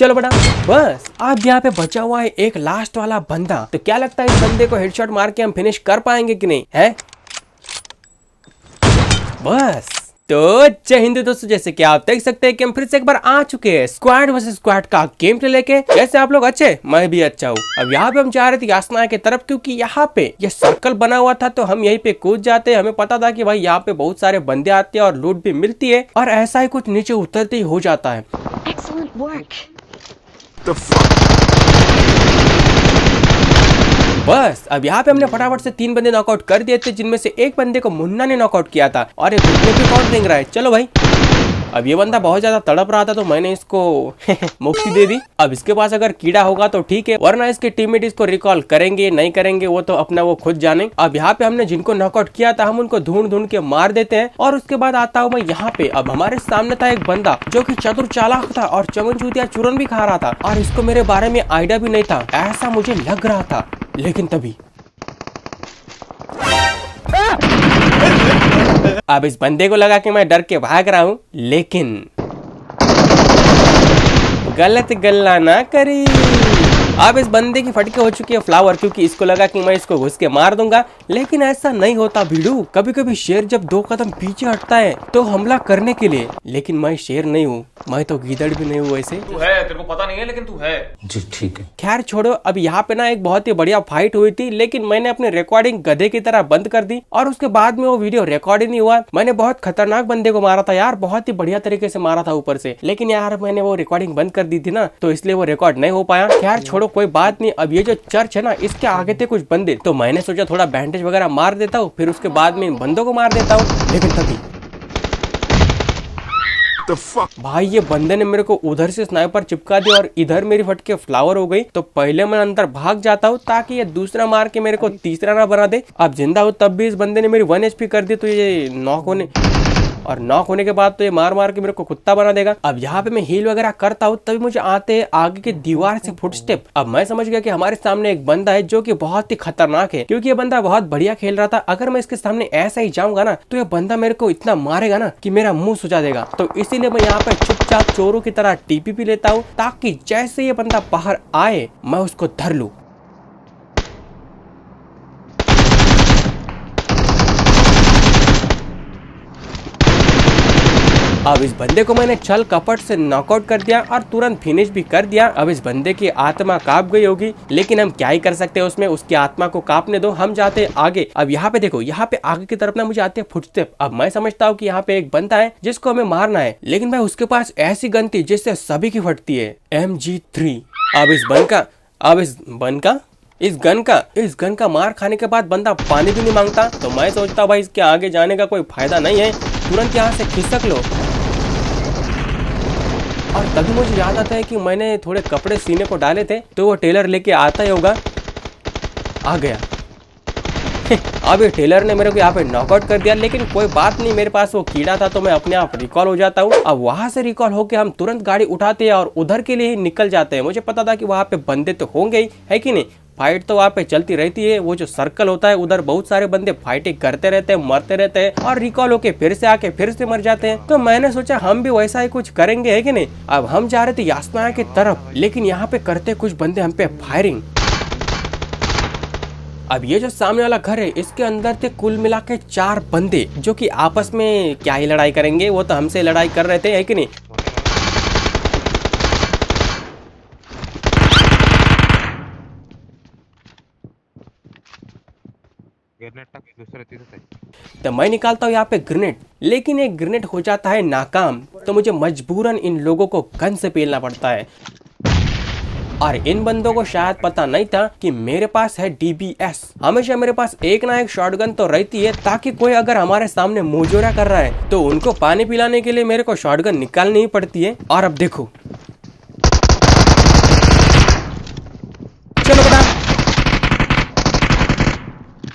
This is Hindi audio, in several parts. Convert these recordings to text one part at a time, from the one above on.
चलो बड़ा, बस अब यहाँ पे बचा हुआ है एक लास्ट वाला बंदा। तो क्या लगता है इस बंदे को हेडशॉट मार के हम फिनिश कर पाएंगे कि नहीं है? बस तो जय हिंद दोस्तों, जैसे कि आप देख सकते हैं कि हम फिर से एक बार आ चुके हैं स्क्वाड वर्सेस स्क्वाड का गेम प्ले लेके। कैसे आप लोग अच्छे? मैं भी अच्छा हूँ। अब यहाँ पे हम जा रहे थे यासना की तरफ, क्योंकि यहाँ पे ये सर्कल बना हुआ था तो हम यहीं पे कूद जाते। हमें पता था कि भाई यहाँ पे बहुत सारे बंदे आते हैं और लूट भी मिलती है, और ऐसा ही कुछ नीचे उतरते ही हो जाता है। बस अब यहाँ पे हमने फटाफट से 3 बंदे नॉकआउट कर दिए थे, जिनमें से एक बंदे को मुन्ना ने नॉकआउट किया था, और एक घुटने पे कौन देंग रहा है। चलो भाई, अब ये बंदा बहुत ज्यादा तड़प रहा था तो मैंने इसको मुक्ति दे दी। अब इसके पास अगर कीड़ा होगा तो ठीक है, वरना इसके टीममेट इसको रिकॉल करेंगे नहीं करेंगे वो तो अपना वो खुद जाने। अब यहाँ पे हमने जिनको नॉकआउट किया था हम उनको ढूंढ ढूंढ के मार देते हैं, और उसके बाद आता हूँ मैं यहाँ पे। अब हमारे सामने था एक बंदा जो कि चतुर चालाक था और चमन चूतिया चूरन भी खा रहा था, और इसको मेरे बारे में आइडिया भी नहीं था, ऐसा मुझे लग रहा था। लेकिन तभी अब इस बंदे को लगा कि मैं डर के भाग रहा हूं, लेकिन गलत गल्ला ना करी। अब इस बंदे की फटके हो चुकी है फ्लावर, क्योंकि इसको लगा कि मैं इसको घुस के मार दूंगा, लेकिन ऐसा नहीं होता भिड़ू। कभी कभी शेर जब 2 कदम पीछे हटता है तो हमला करने के लिए, लेकिन मैं शेर नहीं हूँ, मैं तो गीदड़ भी नहीं हूँ। वैसे तू है, तेरे को पता नहीं है लेकिन तू है जी, ठीक है। खैर छोड़ो। अब यहाँ पे ना एक बहुत ही बढ़िया फाइट हुई थी, लेकिन मैंने अपनी रिकॉर्डिंग गधे की तरह बंद कर दी, और उसके बाद में वो वीडियो रिकॉर्ड ही नहीं हुआ। मैंने बहुत खतरनाक बंदे को मारा था यार, बहुत ही बढ़िया तरीके से मारा था ऊपर से, लेकिन यार मैंने वो रिकॉर्डिंग बंद कर दी थी ना, तो इसलिए वो रिकॉर्ड नहीं हो पाया। खैर छोड़ो, कोई बात नहीं। अब ये जो चर्च है ना, इसके आगे थे कुछ बंदे, तो मैंने सोचा थोड़ा बैंडेज वगैरह मार देता हूँ, फिर उसके बाद में इन बंदों को मार देता हूँ। लेकिन तभी भाई ये बंदे ने मेरे को उधर से स्नाइपर चिपका दिया और इधर मेरी फटके फ्लावर हो गई। तो पहले मैं अंदर भाग जाता हूँ ताकि ये दूसरा मार के मेरे को तीसरा ना बना दे। अब जिंदा हूँ तब भी इस बंदे ने मेरी 1 HP कर दी, तो ये नॉक होने के बाद तो ये मार मार के मेरे को कुत्ता बना देगा। अब यहाँ पे मैं हील वगैरह करता हूँ, तभी मुझे आते हैं आगे की दीवार से फुटस्टेप। अब मैं समझ गया कि हमारे सामने एक बंदा है जो कि बहुत ही खतरनाक है, क्योंकि ये बंदा बहुत बढ़िया खेल रहा था। अगर मैं इसके सामने ऐसा ही जाऊंगा ना तो ये बंदा मेरे को इतना मारेगा ना कि मेरा मुंह सुजा देगा। तो इसीलिए मैं यहाँ पे चुपचाप चोरों की तरह TPP लेता हूँ, ताकि जैसे ये बंदा बाहर आए मैं उसको धर लूं। अब इस बंदे को मैंने छल कपट से नॉकआउट कर दिया और तुरंत फिनिश भी कर दिया। अब इस बंदे की आत्मा कांप गई होगी, लेकिन हम क्या ही कर सकते हैं उसमें, उसकी आत्मा को कांपने दो, हम जाते हैं आगे। अब यहाँ पे देखो, यहाँ पे आगे की तरफ ना मुझे आते हैं फुटस्टेप। अब मैं समझता हूँ कि यहाँ पे एक बंदा है जिसको हमें मारना है, लेकिन भाई उसके पास ऐसी गन थी जिससे सभी की फटती है, MG3। अब इस गन का मार खाने के बाद बंदा पानी भी नहीं मांगता, तो मैं सोचता भाई इसके आगे जाने का कोई फायदा नहीं है, तुरंत यहाँ से खिसक लो। और तभी मुझे याद आता है कि मैंने थोड़े कपड़े सीने को डाले थे, तो वो टेलर लेके आता ही होगा। आ गया अब ये टेलर ने मेरे को यहाँ पे नॉकआउट कर दिया, लेकिन कोई बात नहीं, मेरे पास वो कीड़ा था तो मैं अपने आप रिकॉल हो जाता हूँ। अब वहां से रिकॉल होके हम तुरंत गाड़ी उठाते हैं और उधर के लिए ही निकल जाते हैं। मुझे पता था कि वहां पे बंदे तो होंगे ही, है कि नहीं, फाइट तो वहाँ पे चलती रहती है। वो जो सर्कल होता है उधर बहुत सारे बंदे फाइटिंग करते रहते हैं, मरते रहते हैं, और रिकॉल होके फिर से आके फिर से मर जाते हैं। तो मैंने सोचा हम भी वैसा ही कुछ करेंगे, है कि नहीं। अब हम जा रहे थे यासना की तरफ, लेकिन यहाँ पे करते कुछ बंदे हम पे फायरिंग। अब ये जो सामने वाला घर है, इसके अंदर थे कुल मिला के 4 बंदे, जो कि आपस में क्या ही लड़ाई करेंगे, वो तो हमसे लड़ाई कर रहे थे, है कि नहीं। तो मैं निकालता हूँ यहाँ पे ग्रेनेड, लेकिन एक ग्रेनेड हो जाता है नाकाम, तो मुझे मजबूरन इन लोगों को गन से पेलना पड़ता है। और इन बंदों को शायद पता नहीं था कि मेरे पास है DBS। हमेशा मेरे पास एक ना एक शॉटगन तो रहती है, ताकि कोई अगर हमारे सामने मुंहजोरा कर रहा है तो उनको पानी पिलाने के लिए मेरे को शॉटगन निकालनी ही पड़ती है। और अब देखो,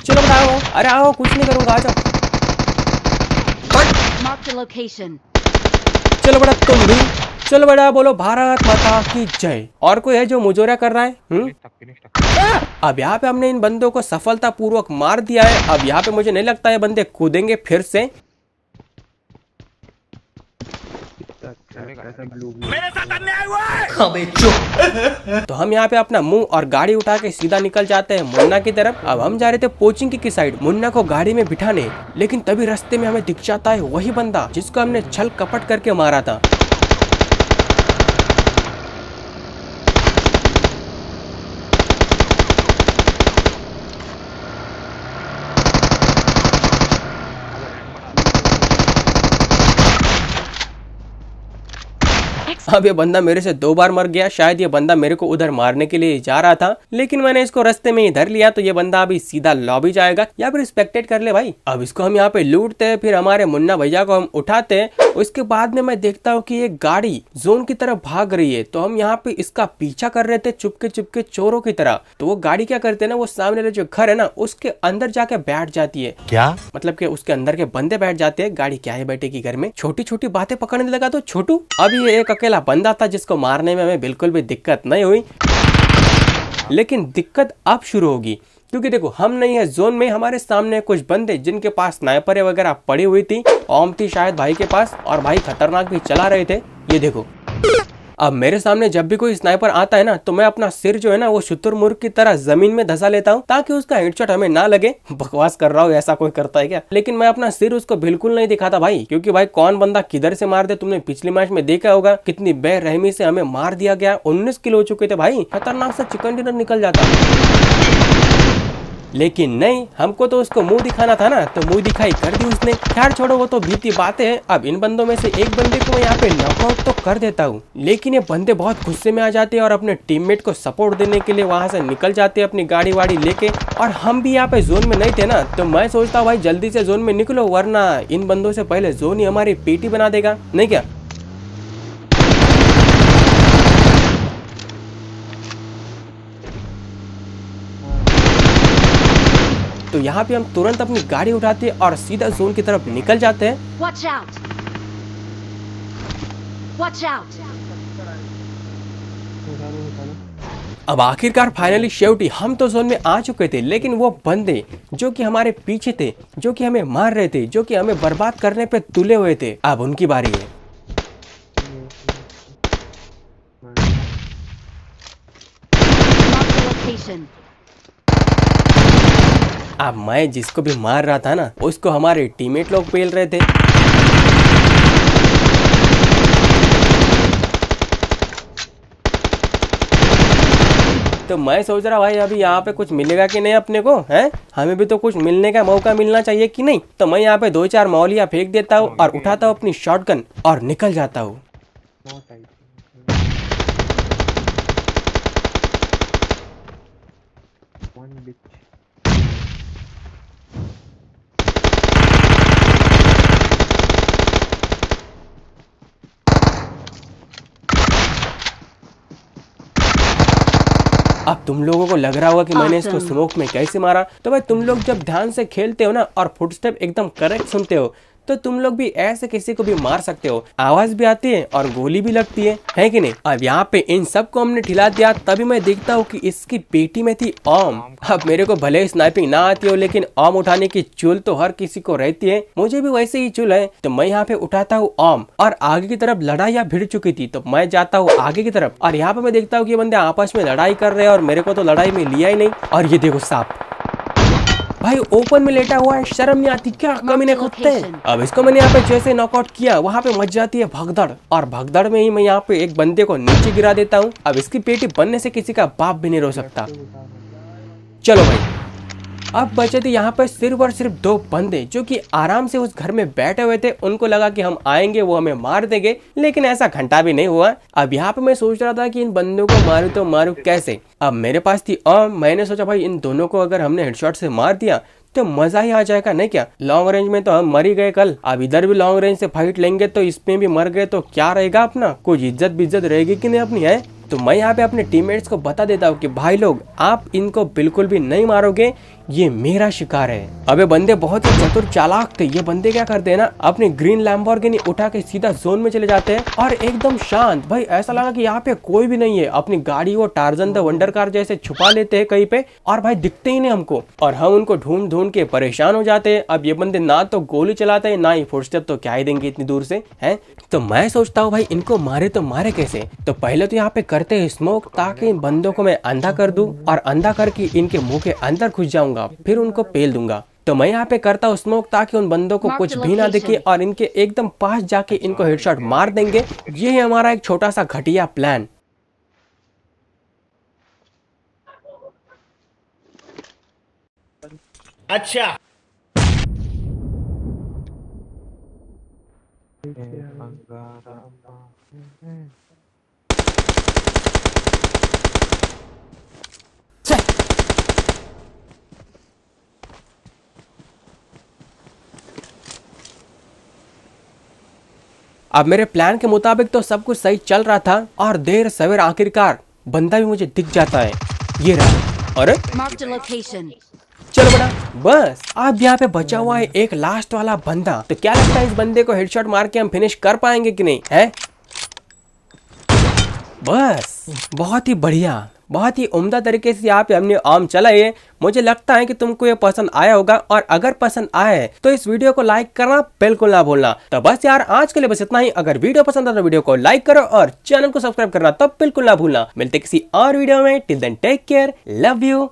चलो बताओ, अरे आओ, कुछ नहीं करूंगा, आ जाओ। चलो बड़ा, तुम भी चलो बड़ा, बोलो भारत माता की जय। और कोई है जो मुजोरा कर रहा है? अब यहाँ पे हमने इन बंदों को सफलतापूर्वक मार दिया है। अब यहाँ पे मुझे नहीं लगता ये बंदे कूदेंगे फिर से। तो हम यहाँ पे अपना मुंह और गाड़ी उठा के सीधा निकल जाते हैं मुन्ना की तरफ। अब हम जा रहे थे कोचिंग की साइड मुन्ना को गाड़ी में बिठाने, लेकिन तभी रास्ते में हमें दिख जाता है वही बंदा जिसको हमने छल कपट करके मारा था। अब ये बंदा मेरे से 2 बार मर गया। शायद ये बंदा मेरे को उधर मारने के लिए जा रहा था, लेकिन मैंने इसको रास्ते में ही धर लिया। तो ये बंदा अभी सीधा लॉबी जाएगा या फिर स्पेक्टेट कर ले भाई। अब इसको हम यहाँ पे लूटते हैं, फिर हमारे मुन्ना भैया को हम उठाते हैं। उसके बाद में मैं देखता हूँ कि ये गाड़ी जोन की तरफ भाग रही है, तो हम यहाँ पे इसका पीछा कर रहे थे चुपके चुपके चोरों की तरह। तो वो गाड़ी क्या करते हैं ना, वो सामने वाले जो घर है ना उसके अंदर जाके बैठ जाती है। क्या मतलब कि उसके अंदर के बंदे बैठ जाते हैं। गाड़ी क्या है बैठेगी घर में, छोटी छोटी बातें पकड़ने लगा तो छोटू। अभी ये एक अकेला बंदा था जिसको मारने में हमें बिल्कुल भी दिक्कत नहीं हुई, लेकिन दिक्कत अब शुरू होगी क्योंकि देखो हम नहीं है जोन में। हमारे सामने कुछ बंदे जिनके पास स्नाइपर वगैरह पड़ी हुई थी, ओम थी शायद भाई के पास, और भाई खतरनाक भी चला रहे थे। ये देखो अब मेरे सामने जब भी कोई स्नाइपर आता है ना, तो मैं अपना सिर जो है ना वो शुतुरमुर्ग की तरह जमीन में धसा लेता हूँ ताकि उसका हेडशॉट हमें ना लगे। बकवास कर रहा हूँ, ऐसा कोई करता है क्या? लेकिन मैं अपना सिर उसको बिल्कुल नहीं दिखाता भाई, क्योंकि भाई कौन बंदा किधर से मार दे। तुमने पिछली मैच में देखा होगा कितनी बेरहमी से हमें मार दिया गया। 19 किलो हो चुके थे भाई, खतरनाक सा चिकन डिनर निकल जाता। लेकिन नहीं, हमको तो उसको मुंह दिखाना था ना, तो मुंह दिखाई कर दी उसने। खैर छोड़ो, वो तो बीती बातें हैं। अब इन बंदों में से एक बंदे को मैं यहाँ पे नॉकआउट तो कर देता हूँ, लेकिन ये बंदे बहुत गुस्से में आ जाते हैं और अपने टीममेट को सपोर्ट देने के लिए वहां से निकल जाते हैं अपनी गाड़ी वाड़ी लेके। और हम भी यहाँ पे जोन में नहीं थे ना, तो मैं सोचता हूँ भाई जल्दी से जोन में निकलो, वरना इन बंदों से पहले जोन ही हमारी पेटी बना देगा, नहीं क्या? तो यहाँ पे हम तुरंत अपनी गाड़ी उठाते हैं और सीधा जोन की तरफ निकल जाते हैं। Watch out! Watch out! अब आखिरकार फाइनली शेवटी हम तो जोन में आ चुके थे, लेकिन वो बंदे जो कि हमारे पीछे थे, जो कि हमें मार रहे थे, जो कि हमें बर्बाद करने पे तुले हुए थे, अब उनकी बारी है। Mark the location. अब मैं जिसको भी मार रहा था ना, उसको हमारे टीममेट लोग पेल रहे थे। तो मैं सोच रहा भाई अभी यहाँ पे कुछ मिलेगा कि नहीं अपने को, हैं? हमें भी तो कुछ मिलने का मौका मिलना चाहिए कि नहीं। तो मैं यहाँ पे 2-4 मौलियाँ फेंक देता हूँ और उठाता हूँ अपनी शॉटगन और निकल जाता हूँ। अब तुम लोगों को लग रहा होगा कि मैंने इसको स्मोक में कैसे मारा। तो भाई तुम लोग जब ध्यान से खेलते हो ना और फुटस्टेप एकदम करेक्ट सुनते हो, तो तुम लोग भी ऐसे किसी को भी मार सकते हो। आवाज भी आती है और गोली भी लगती है कि नहीं? अब यहाँ पे इन सबको हमने ठिला दिया, तभी मैं देखता हूँ कि इसकी पेटी में थी ओम। अब मेरे को भले ही स्नाइपिंग ना आती हो, लेकिन ओम उठाने की चुल तो हर किसी को रहती है, मुझे भी वैसे ही चुल है। तो मैं यहाँ पे उठाता हूँ ओम, और आगे की तरफ लड़ाइयाँ भिड़ चुकी थी, तो मैं जाता हूँ आगे की तरफ। और यहाँ पे मैं देखता हूँ कि ये बंदे आपस में लड़ाई कर रहे हैं और मेरे को तो लड़ाई में लिया ही नहीं। और ये देखो सांप भाई ओपन में लेटा हुआ है, शर्म नहीं आती क्या कमीने कुत्ते। अब इसको मैंने यहाँ पे जैसे नॉकआउट किया, वहाँ पे मच जाती है भगदड़, और भगदड़ में ही मैं यहाँ पे एक बंदे को नीचे गिरा देता हूँ। अब इसकी पेटी बनने से किसी का बाप भी नहीं रो सकता। चलो भाई, अब बचे थे यहाँ पे सिर्फ और सिर्फ 2 बंदे जो कि आराम से उस घर में बैठे हुए थे। उनको लगा कि हम आएंगे, वो हमें मार देंगे, लेकिन ऐसा घंटा भी नहीं हुआ। अब यहाँ पे मैं सोच रहा था कि इन बंदों को मारूं तो मारूं कैसे। अब मेरे पास थी मैंने सोचा भाई इन दोनों को अगर हमने हेडशॉट से मार दिया तो मजा ही आ जाएगा, नहीं क्या? लॉन्ग रेंज में तो हम मर ही गए कल, अब इधर भी लॉन्ग रेंज से फाइट लेंगे तो इसमें भी मर गए तो क्या रहेगा अपना? कुछ इज्जत बिज्जत रहेगी कि नहीं अपनी, है? तो मैं यहाँ पे अपने टीममेट्स को बता देता हूँ कि भाई लोग आप इनको बिल्कुल भी नहीं मारोगे, ये मेरा शिकार है। अबे बंदे बहुत ही चतुर चालाक थे। ये बंदे क्या करते हैं ना, अपनी ग्रीन लैम्बोर्गिनी उठा के सीधा जोन में चले जाते हैं और एकदम शांत, भाई ऐसा लगा कि यहाँ पे कोई भी नहीं है, अपनी गाड़ी वो टार्जन द वंडर कार जैसे छुपा लेते हैं कहीं पे और भाई दिखते ही नहीं हमको, और हम उनको ढूंढ ढूंढ के परेशान हो जाते हैं। अब ये बंदे ना तो गोली चलाते हैं ना ही फुटस्टेप, तो क्या ही देंगे इतनी दूर से हैं। तो मैं सोचता हूँ भाई इनको मारे तो मारे कैसे। तो पहले तो यहाँ पे करते हैं स्मोक, ताकि इन बंदों को मैं अंधा कर दूं और अंधा करके इनके मुंह के अंदर घुस जाऊंगा, फिर उनको पेल दूंगा। तो मैं यहाँ पे करता हूँ स्मोक, ताकि उन बंदों को कुछ भी ना दिखे और इनके एकदम पास जाके इनको हेडशॉट मार देंगे। ये है हमारा एक छोटा सा घटिया प्लान। अच्छा। अब मेरे प्लान के मुताबिक तो सब कुछ सही चल रहा था और देर सवेर आखिरकार बंदा भी मुझे दिख जाता है। ये रहा। अरे Marked a location. चलो बड़ा, बस अब यहाँ पे बचा हुआ है एक लास्ट वाला बंदा। तो क्या लगता है इस बंदे को हेडशॉट मार के हम फिनिश कर पाएंगे कि नहीं है? बस बहुत ही बढ़िया, बहुत ही उम्दा तरीके से यहाँ पे हमने आम चलाई है। मुझे लगता है कि तुमको ये पसंद आया होगा, और अगर पसंद आया है तो इस वीडियो को लाइक करना बिल्कुल ना भूलना। तो बस यार आज के लिए बस इतना ही। अगर वीडियो पसंद आया तो वीडियो को लाइक करो और चैनल को सब्सक्राइब करना तब बिल्कुल ना भूलना। मिलते किसी और वीडियो में। Till then take care, love you,